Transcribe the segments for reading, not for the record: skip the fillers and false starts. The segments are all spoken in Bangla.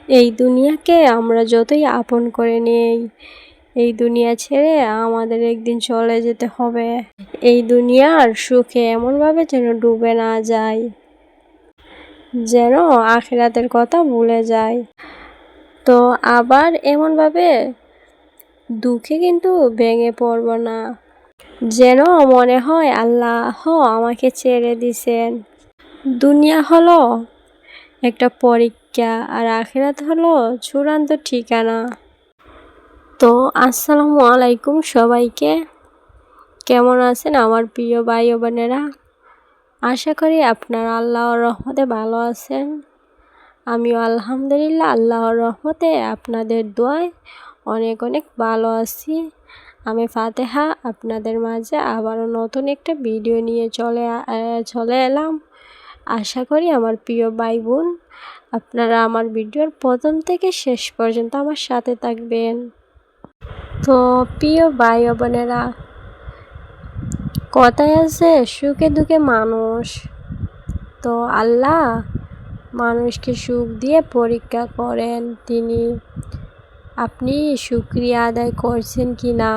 এই দুনিয়াকে আমরা যতই আপন করে নেই, এই দুনিয়া ছেড়ে আমাদের একদিন চলে যেতে হবে। এই দুনিয়ার সুখে এমনভাবে যেন ডুবে না যায়, যেন আখিরাতের কথা ভুলে যায়। তো আবার এমনভাবে দুঃখে কিন্তু ভেঙে পড়ব না, যেন মনে হয় আল্লাহ আমাকে ছেড়ে দিছেন। দুনিয়া হলো একটা পরীক্ষা, আর আখিরাত হলো চূড়ান্ত ঠিকানা। তো আসসালামু আলাইকুম সবাইকে, কেমন আছেন আমার প্রিয় ভাই ও বোনেরা? আশা করি আপনারা আল্লাহর রহমতে ভালো আছেন। আমিও আলহামদুলিল্লাহ আল্লাহর রহমতে আপনাদের দোয়ায় অনেক অনেক ভালো আছি। আমি ফাতেহা আপনাদের মাঝে আবারও নতুন একটা ভিডিও নিয়ে চলে এলাম। আশা করি আমার প্রিয় ভাই বোন আপনারা আমার ভিডিওর প্রথম থেকে শেষ পর্যন্ত আমার সাথে থাকবেন। তো প্রিয় ভাই ও বোনেরা, কথায় আছে সুখে দুঃখে মানুষ। তো আল্লাহ মানুষকে সুখ দিয়ে পরীক্ষা করেন, আপনি শুকরিয়া আদায় করছেন কি না।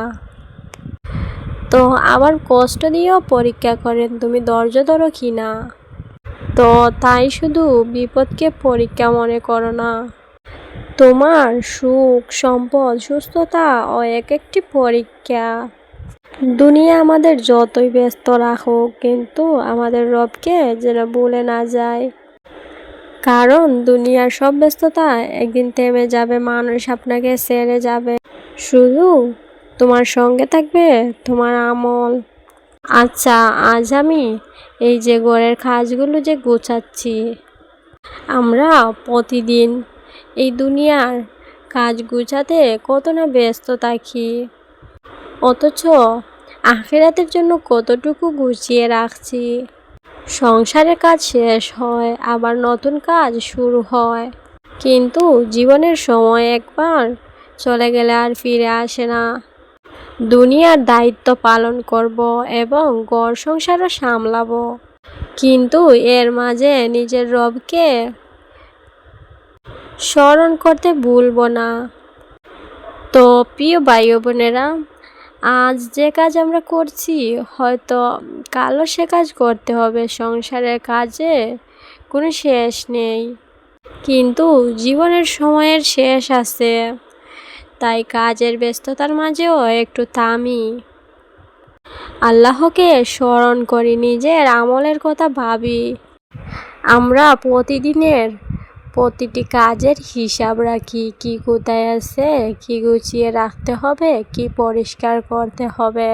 তো আবার কষ্ট দিয়েও পরীক্ষা করেন, তুমি ধৈর্য ধরো কি না। তো তাই শুধু বিপদকে পরীক্ষা মনে করো না, তোমার সুখ সম্পদ সুস্থতা ও এক একটি পরীক্ষা। দুনিয়া আমাদের যতই ব্যস্ত রাখুক, কিন্তু আমাদের রবকে যেন ভুলে না যায়। কারণ দুনিয়ার সব ব্যস্ততা একদিন থেমে যাবে, মানুষ আপনাকে ছেড়ে যাবে, শুধু তোমার সঙ্গে থাকবে তোমার আমল। আচ্ছা, আজ আমি এই যে ঘরের কাজগুলো যে গোছাচ্ছি, আমরা প্রতিদিন এই দুনিয়ার কাজ গোছাতে কত না ব্যস্ত থাকি, অথচ আখিরাতের জন্য কতটুকু গুছিয়ে রাখছি। সংসারের কাজ শেষ হয়, আবার নতুন কাজ শুরু হয়, কিন্তু জীবনের সময় একবার চলে গেলে আর ফিরে আসে না। দুনিয়ার দায়িত্ব পালন করব এবং ঘর সংসারও সামলাবো, কিন্তু এর মাঝে নিজের রবকে স্মরণ করতে ভুলব না। তো প্রিয় ভাই ও বোনেরা, আজ যে কাজ আমরা করছি হয়তো কালও সে কাজ করতে হবে। সংসারের কাজে কোনো শেষ নেই, কিন্তু জীবনের সময়ের শেষ আছে। তাই কাজের ব্যস্ততার মাঝেও একটু থামি, আল্লাহকে স্মরণ করি, নিজের আমলের কথা ভাবি। আমরা প্রতিদিনের প্রতিটি কাজের হিসাব রাখি, কি কোথায় আছে, কি গুছিয়ে রাখতে হবে, কি পরিষ্কার করতে হবে।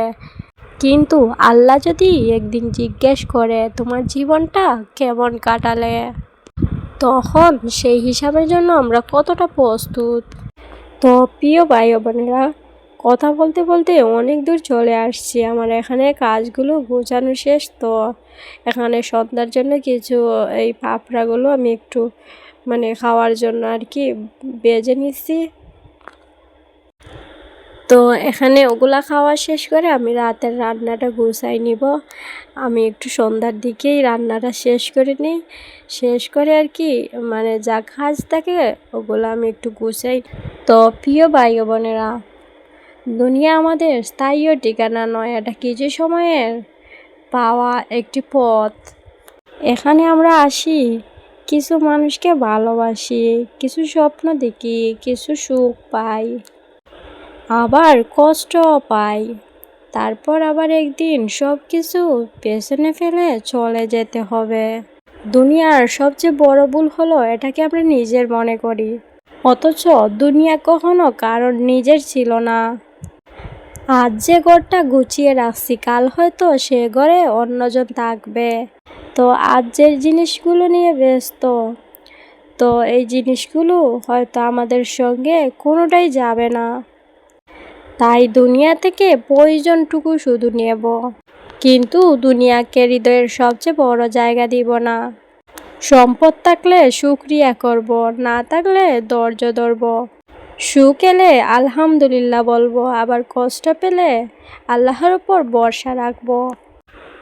কিন্তু আল্লাহ যদি একদিন জিজ্ঞেস করে তোমার জীবনটা কেমন কাটালে, তখন সেই হিসাবের জন্য আমরা কতটা প্রস্তুত। তো প্রিয় ভাই ও বোনেরা, কথা বলতে বলতে অনেক দূর চলে আসছি। আমার এখানে কাজগুলো গোছানো শেষ। তো এখানে সন্ধ্যার জন্য কিছু এই পাপড়াগুলো আমি একটু খাওয়ার জন্য আর কি বেজে নিচ্ছি। তো এখানে ওগুলা খাওয়া শেষ করে আমি রাতের রান্নাটা গুছাই নিব। আমি একটু সন্ধ্যার দিকেই রান্নাটা শেষ করে নিই, শেষ করে আর কি যা কাজ থাকে ওগুলো আমি একটু গুছাই। তো প্রিয় ভাই ও বোনেরা, দুনিয়া আমাদের স্থায়ী ঠিকানা নয়, এটা কিছু সময়ের পাওয়া একটি পথ। এখানে আমরা আসি, কিছু মানুষকে ভালোবাসি, কিছু স্বপ্ন দেখি, কিছু সুখ পাই, আবার কষ্টও পাই। তারপর আবার একদিন সব কিছু পেছনে ফেলে চলে যেতে হবে। দুনিয়ার সবচেয়ে বড় ভুল হলো এটাকে আমরা নিজের মনে করি, অথচ দুনিয়া কখনো কারোর নিজের ছিল না। আজ যে ঘরটা গুছিয়ে রাখছি, কাল হয়তো সে ঘরে অন্যজন থাকবে। তো আজ যে জিনিসগুলো নিয়ে ব্যস্ত, তো এই জিনিসগুলো হয়তো আমাদের সঙ্গে কোনোটাই যাবে না। তাই দুনিয়া থেকে প্রয়োজনটুকু শুধু নেব, কিন্তু দুনিয়াকে হৃদয়ের সবচেয়ে বড় জায়গা দিব না। সম্পদ থাকলে শুকরিয়া করব, না থাকলে ধৈর্য ধরব। সুখ এলে আলহামদুলিল্লাহ বলবো, আবার কষ্ট পেলে আল্লাহর উপর ভরসা রাখবো।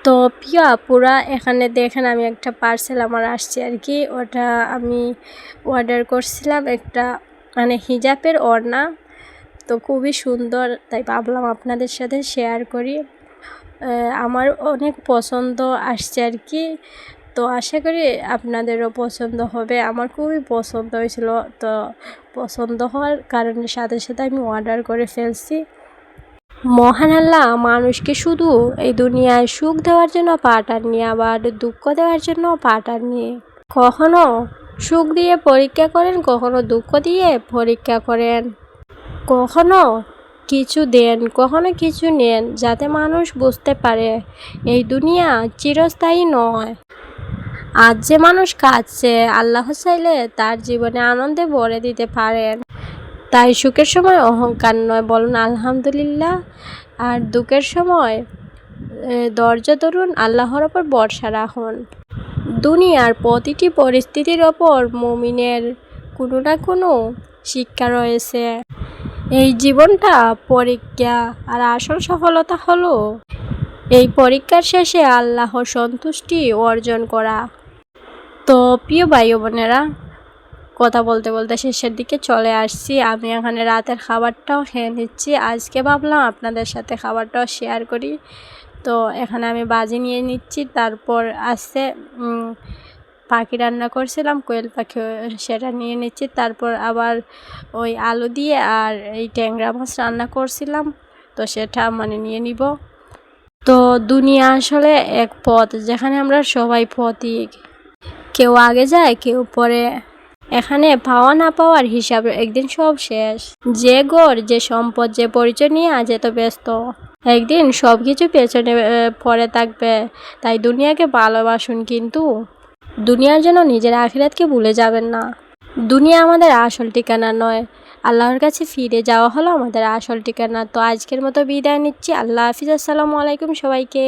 তো প্রিয় আপুরা, এখানে দেখেন আমি একটা পার্সেল আমার আসছে আর কি, ওটা আমি অর্ডার করছিলাম, একটা মানে হিজাবের ওড়না। তো খুবই সুন্দর, তাই ভাবলাম আপনাদের সাথে শেয়ার করি। আমার অনেক পছন্দ আসছে আর কি, তো আশা করি আপনাদেরও পছন্দ হবে। আমার খুবই পছন্দ হয়েছিল, তো পছন্দ হওয়ার কারণে সাথে সাথে আমি অর্ডার করে ফেলছি। মহান আল্লাহ মানুষকে শুধু এই দুনিয়ায় সুখ দেওয়ার জন্য পাঠাননি, আবার দুঃখ দেওয়ার জন্য পাঠাননি। কখনো সুখ দিয়ে পরীক্ষা করেন, কখনো দুঃখ দিয়ে পরীক্ষা করেন, কখনো কিছু দেন, কখনো কিছু নেন, যাতে মানুষ বুঝতে পারে এই দুনিয়া চিরস্থায়ী নয়। আজ যে মানুষ কাঁদছে, আল্লাহ চাইলে তার জীবনে আনন্দে ভরে দিতে পারেন। তাই সুখের সময় অহংকার নয়, বলুন আলহামদুলিল্লাহ। আর দুঃখের সময় ধৈর্য ধরুন, আল্লাহর ওপর ভরসা রাখুন। দুনিয়ার প্রতিটি পরিস্থিতির ওপর মুমিনের কোনো না কোনো শিক্ষা রয়েছে। এই জীবনটা পরীক্ষা, আর আসল সফলতা হলো এই পরীক্ষার শেষে আল্লাহর সন্তুষ্টি অর্জন করা। তো প্রিয় ভাই ও বোনেরা, কথা বলতে বলতে শেষের দিকে চলে আসছি। আমি এখানে রাতের খাবারটাও খেয়ে নিচ্ছি। আজকে ভাবলাম আপনাদের সাথে খাবারটাও শেয়ার করি। তো এখানে আমি বাজি নিয়ে নিচ্ছি, তারপর আসছে পাখি রান্না করছিলাম, কোয়েল পাখি, সেটা নিয়ে নিচ্ছি। তারপর আবার ওই আলু দিয়ে আর এই ট্যাংরা মাছ রান্না করছিলাম, তো সেটা মানে নিয়ে নিব। তো দুনিয়া আসলে এক পথ, যেখানে আমরা সবাই পথিক, কেউ আগে যায় কেউ পরে। এখানে পাওয়া না পাওয়ার হিসাব একদিন সব শেষ। যে ঘর, যে সম্পদ, যে পরিচয় নিয়ে আজ এত ব্যস্ত, একদিন সব কিছু পেছনে পড়ে থাকবে। তাই দুনিয়াকে ভালোবাসুন, কিন্তু দুনিয়ার জন্য নিজের আখিরাতকে ভুলে যাবেন না। দুনিয়া আমাদের আসল ঠিকানা নয়, আল্লাহর কাছে ফিরে যাওয়া হলো আমাদের আসল ঠিকানা। তো আজকের মতো বিদায় নিচ্ছি। আল্লাহ হাফিজ, আসসালামু আলাইকুম সবাইকে।